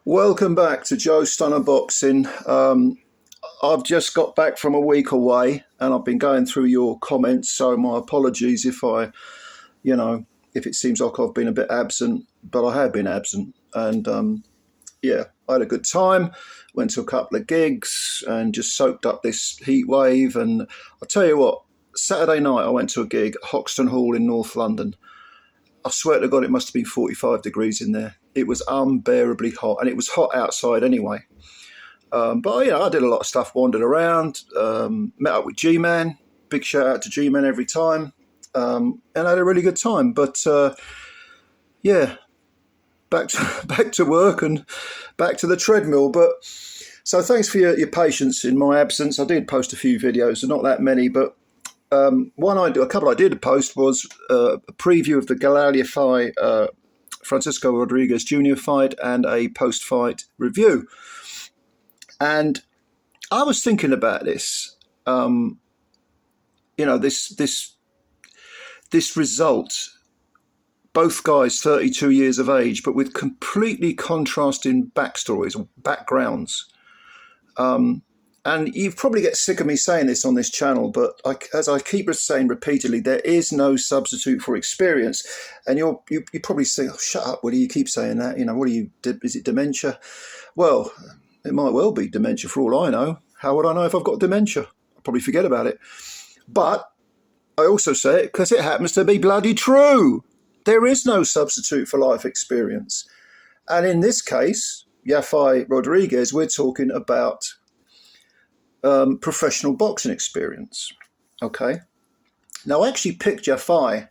Welcome back to Joe Stunner Boxing. I've just got back from a week away and I've been going through your comments, so my apologies if it seems like I've been a bit absent, but I have been absent. And I had a good time, went to a couple of gigs and just soaked up this heat wave. And I'll tell you what, Saturday night I went to a gig at Hoxton Hall in North London. I swear to God, it must have been 45 degrees in there. It was unbearably hot, and it was hot outside anyway. But I did a lot of stuff, wandered around, met up with G-Man. Big shout out to G-Man every time, and I had a really good time. But back to work and back to the treadmill. But so thanks for your patience in my absence. I did post a few videos, not that many, but a couple I did post was a preview of the Galal Yafai Francisco Rodriguez Jr. fight and a post-fight review. And I was thinking about this, this result, both guys 32 years of age, but with completely contrasting backstories, backgrounds. And you probably get sick of me saying this on this channel, but as I keep saying repeatedly, there is no substitute for experience. And you probably say, "Oh, shut up, Willie, you keep saying that. Is it dementia?" Well, it might well be dementia for all I know. How would I know if I've got dementia? I'll probably forget about it. But I also say it because it happens to be bloody true. There is no substitute for life experience. And in this case, Yafai Rodriguez, we're talking about professional boxing experience. Okay. Now, I actually picked Yafai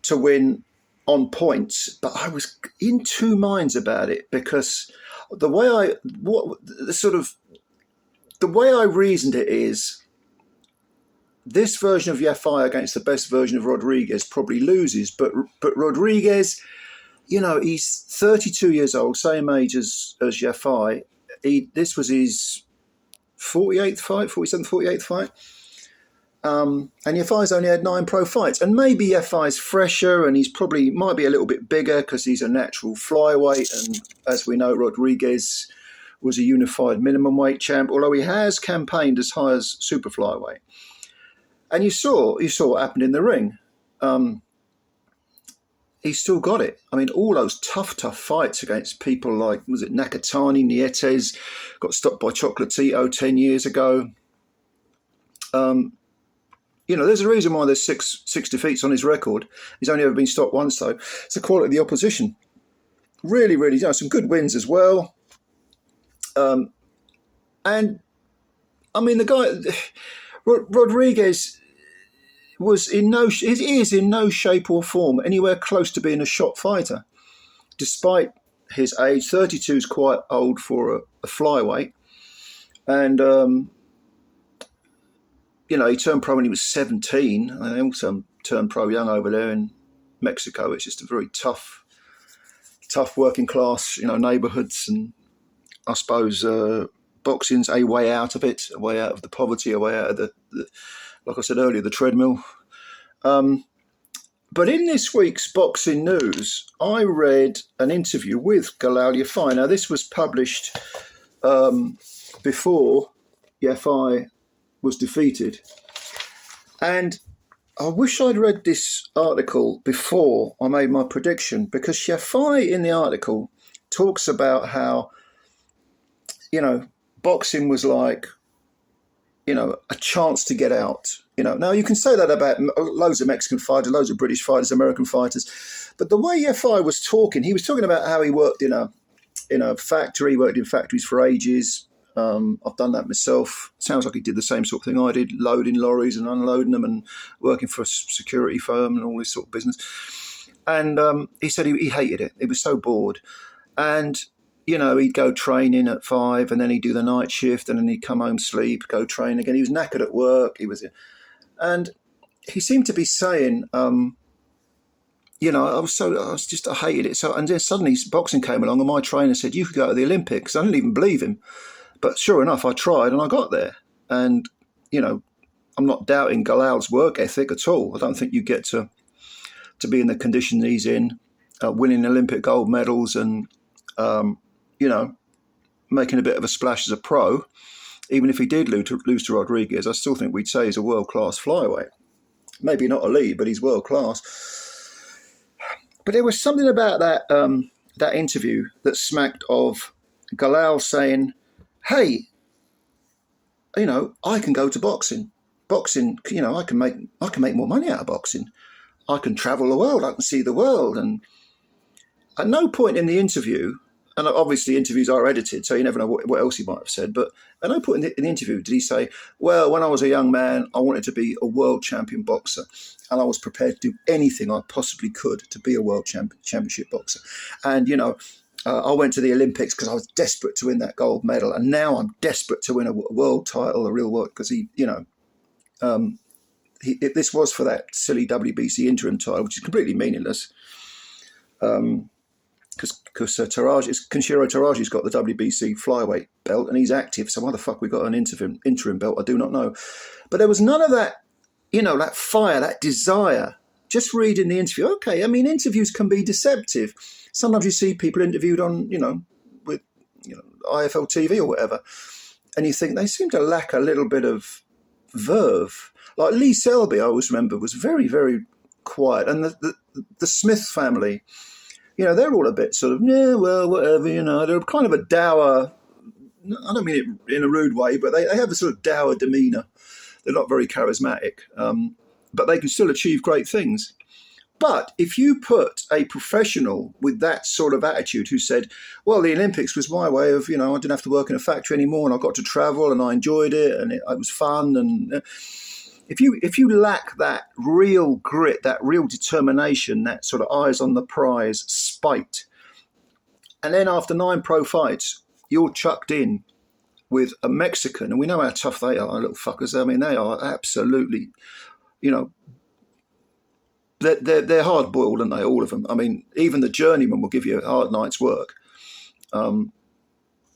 to win on points, but I was in two minds about it because the way I reasoned it is this version of Yafai against the best version of Rodriguez probably loses, but Rodriguez, he's 32 years old, same age as Yafai. This was his 48th fight. And Yafai's only had 9 pro fights. And maybe Yafai's fresher and he's probably might be a little bit bigger because he's a natural flyweight. And as we know, Rodriguez was a unified minimum weight champ, although he has campaigned as high as super flyweight. And you saw what happened in the ring. He's still got it. I mean, all those tough fights against people like, was it Nakatani, Nietes, got stopped by Chocolatito 10 years ago. There's a reason why there's six defeats on his record. He's only ever been stopped once, though. It's the quality of the opposition. Really, really, some good wins as well. And, I mean, the guy, Rodriguez, is in no shape or form anywhere close to being a shot fighter, despite his age. 32 is quite old for a flyweight, and he turned pro when he was 17, and he also turned pro young over there in Mexico. It's just a very tough working class, neighborhoods, and I suppose boxing's a way out of it, a way out of the poverty, a way out of the like I said earlier, the treadmill. But in this week's boxing news, I read an interview with Galal Yafai. Now, this was published before Yafai was defeated. And I wish I'd read this article before I made my prediction, because Yafai in the article talks about how, boxing was like, a chance to get out. Now you can say that about loads of Mexican fighters, loads of British fighters, American fighters, but the way Yafai was talking, he was talking about how he worked in a factory, worked in factories for ages. I've done that myself. Sounds like he did the same sort of thing I did, loading lorries and unloading them and working for a security firm and all this sort of business. And he said he hated it. He was so bored. And he'd go training at 5 and then he'd do the night shift and then he'd come home, sleep, go train again. He was knackered at work. And he seemed to be saying, I hated it. So, and then suddenly boxing came along and my trainer said, you could go to the Olympics. I didn't even believe him. But sure enough, I tried and I got there. And, I'm not doubting Galal's work ethic at all. I don't think you get to be in the condition he's in, winning Olympic gold medals and, you know, making a bit of a splash as a pro. Even if he did lose to Rodriguez, I still think we'd say he's a world-class flyweight. Maybe not elite, but he's world-class. But there was something about that interview that smacked of Galal saying, hey, you know, I can go to boxing. Boxing, you know, I can make more money out of boxing. I can travel the world. I can see the world. And at no point in the interview, and obviously interviews are edited, so you never know what else he might have said, but at no point in the interview did he say, well, when I was a young man, I wanted to be a world champion boxer, and I was prepared to do anything I possibly could to be a world championship boxer. And, you know, I went to the Olympics because I was desperate to win that gold medal, and now I'm desperate to win a world title, a real world, because he, you know, this was for that silly WBC interim title, which is completely meaningless. Because Kenshiro Taraji's got the WBC flyweight belt and he's active, so why the fuck we got an interim belt, I do not know. But there was none of that, you know, that fire, that desire. Just reading the interview, okay, I mean, interviews can be deceptive. Sometimes you see people interviewed on, you know, with, you know, IFL TV or whatever, and you think they seem to lack a little bit of verve. Like Lee Selby, I always remember, was very, very quiet. And the Smith family, you know, they're all a bit sort of, yeah, well, whatever, you know, they're kind of a dour, I don't mean it in a rude way, but they have a sort of dour demeanour. They're not very charismatic, but they can still achieve great things. But if you put a professional with that sort of attitude who said, well, the Olympics was my way of, you know, I didn't have to work in a factory anymore and I got to travel and I enjoyed it and it was fun. And if you lack that real grit, that real determination, that sort of eyes on the prize spite, and then after 9 pro fights, you're chucked in with a Mexican, and we know how tough they are, little fuckers. I mean, they are absolutely, you know, they're hard boiled, aren't they? All of them. I mean, even the journeyman will give you a hard night's work.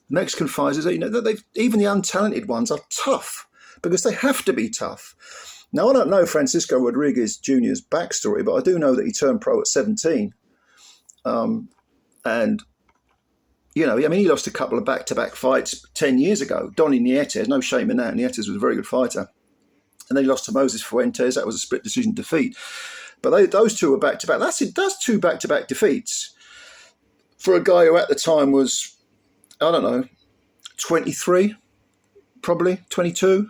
Mexican fighters, you know, even the untalented ones are tough because they have to be tough. Now, I don't know Francisco Rodriguez Jr.'s backstory, but I do know that he turned pro at 17. And, you know, I mean, he lost a couple of back-to-back fights 10 years ago. Donny Nietes, no shame in that. Nietes was a very good fighter. And then he lost to Moses Fuentes. That was a split decision defeat. But those two were back-to-back. That's 2 back-to-back defeats for a guy who at the time was, I don't know, 23, probably 22.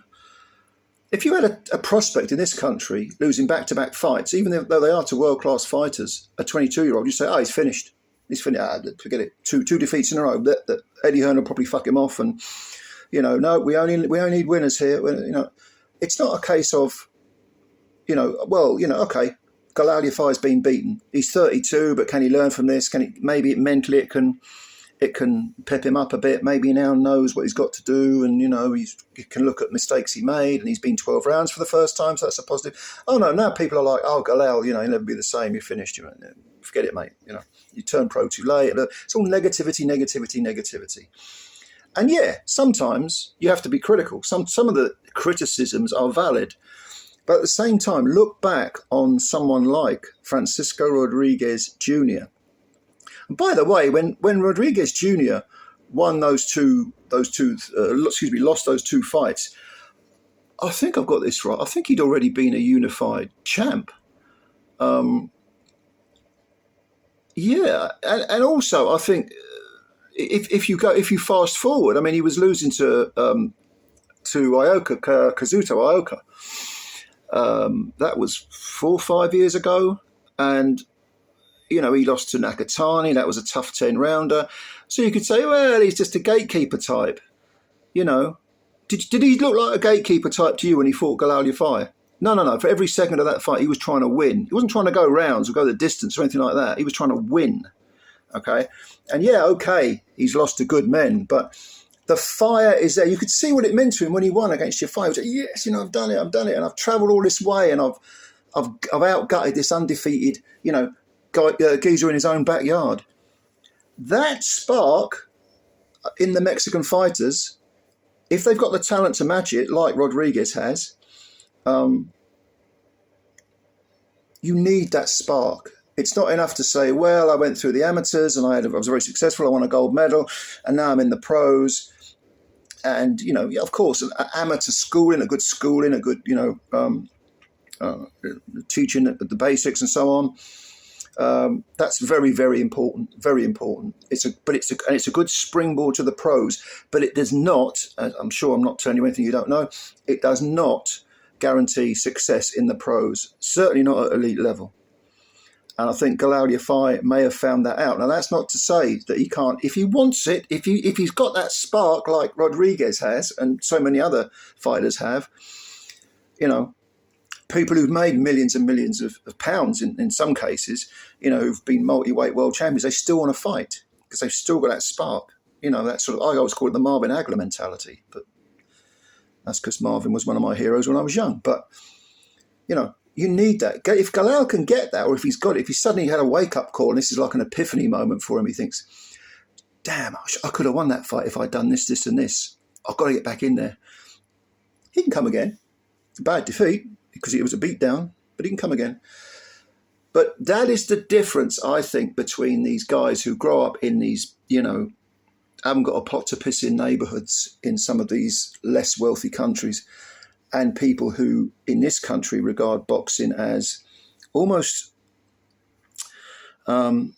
If you had a prospect in this country losing back-to-back fights, even though they are to world-class fighters, a 22-year-old, you say, oh, he's finished. He's finished. Forget it. Two defeats in a row. That Eddie Hearn will probably fuck him off. And, you know, no, we only need winners here. You know, it's not a case of, you know, well, you know, okay, Galal Yafai's been beaten. He's 32, but can he learn from this? Maybe mentally it can pep him up a bit. Maybe he now knows what he's got to do, and you know he can look at mistakes he made, and he's been 12 rounds for the first time, so that's a positive. Oh no, now people are like, oh Galal, you know, he'll never be the same. You finished, you know, forget it, mate. You know, you turned pro too late. It's all negativity. And yeah, sometimes you have to be critical. Some of the criticisms are valid. But at the same time, look back on someone like Francisco Rodriguez Jr. And by the way, when Rodriguez Jr. won lost those 2 fights, I think I've got this right. I think he'd already been a unified champ. Yeah, and also I think if you fast forward, I mean, he was losing to Kazuto Ioka. That was 4 or 5 years ago. And, you know, he lost to Nakatani. That was a tough 10-rounder. So you could say, well, he's just a gatekeeper type. You know, did he look like a gatekeeper type to you when he fought Galal Yafai? No. For every second of that fight, he was trying to win. He wasn't trying to go rounds or go the distance or anything like that. He was trying to win. Okay. And yeah, okay, he's lost to good men, but the fire is there. You could see what it meant to him when he won against Yafai. He was like, yes, you know, I've done it, and I've travelled all this way, and I've outgutted this undefeated, you know, geezer in his own backyard. That spark in the Mexican fighters, if they've got the talent to match it, like Rodriguez has, you need that spark. It's not enough to say, well, I went through the amateurs and I was very successful. I won a gold medal, and now I'm in the pros. And, you know, of course, an amateur schooling, a good schooling, a good, you know, teaching the basics and so on. That's very, very important. Very important. It's a good springboard to the pros. But it does not. I'm sure I'm not telling you anything you don't know. It does not guarantee success in the pros. Certainly not at elite level. And I think Galal Yafai may have found that out. Now, that's not to say that he can't, if he wants it, if he's got that spark like Rodriguez has and so many other fighters have, you know, people who've made millions and millions of pounds in some cases, you know, who've been multi-weight world champions, they still want to fight because they've still got that spark. You know, that sort of, I always call it the Marvin Hagler mentality. But that's because Marvin was one of my heroes when I was young. But, you know, you need that. If Galal can get that, or if he suddenly had a wake-up call, and this is like an epiphany moment for him, he thinks, damn, I could have won that fight if I'd done this, this, and this. I've got to get back in there. He can come again. It's a bad defeat because it was a beatdown, but he can come again. But that is the difference, I think, between these guys who grow up in these, you know, haven't got a pot to piss in neighbourhoods in some of these less wealthy countries, and people who in this country regard boxing as almost, no,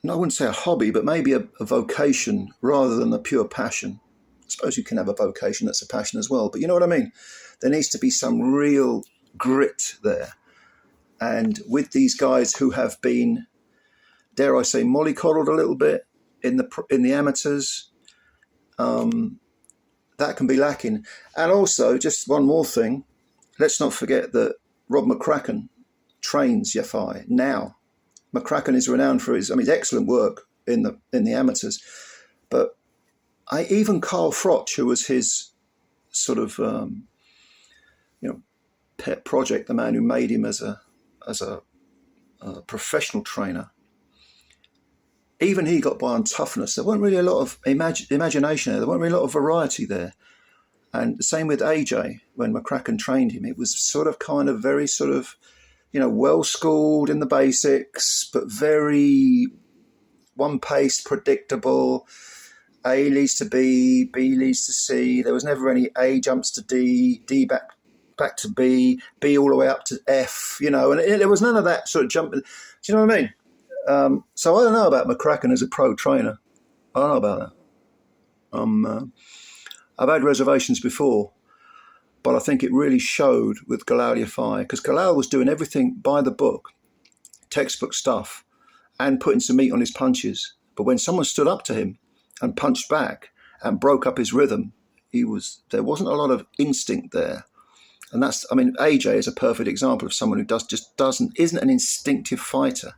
I wouldn't say a hobby, but maybe a vocation rather than a pure passion. I suppose you can have a vocation that's a passion as well, but you know what I mean? There needs to be some real grit there. And with these guys who have been, dare I say, mollycoddled a little bit in the amateurs, that can be lacking. And also, just one more thing, let's not forget that Rob McCracken trains Yafai now. McCracken is renowned for his excellent work in the amateurs. But even Carl Froch, who was his sort of pet project, the man who made him as a professional trainer, even he got by on toughness. There wasn't really a lot of imagination there. There wasn't really a lot of variety there. And the same with AJ, when McCracken trained him, it was very well-schooled in the basics, but very one-paced, predictable. A leads to B, B leads to C. There was never any A jumps to D, D back to B, B all the way up to F, you know, and there was none of that sort of jumping. Do you know what I mean? So I don't know about McCracken as a pro trainer. I don't know about that. I've had reservations before, but I think it really showed with Galal Yafai, because Galal was doing everything by the book, textbook stuff, and putting some meat on his punches. But when someone stood up to him and punched back and broke up his rhythm, there wasn't a lot of instinct there. And AJ is a perfect example of someone who isn't an instinctive fighter.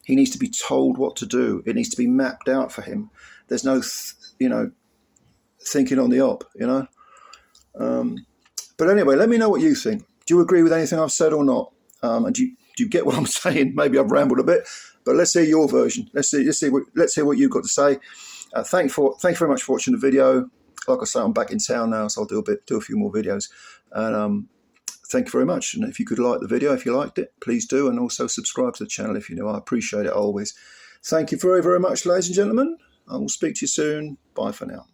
He needs to be told what to do. It needs to be mapped out for him. There's no, thinking on the op, you know. But anyway, let me know what you think. Do you agree with anything I've said or not? And do you get what I'm saying? Maybe I've rambled a bit, but let's hear your version. Let's hear what you've got to say. Thank you very much for watching the video. Like I say, I'm back in town now, so I'll do a few more videos. And thank you very much. And if you could like the video, if you liked it, please do. And also subscribe to the channel if you know. I appreciate it always. Thank you very, very much, ladies and gentlemen. I will speak to you soon. Bye for now.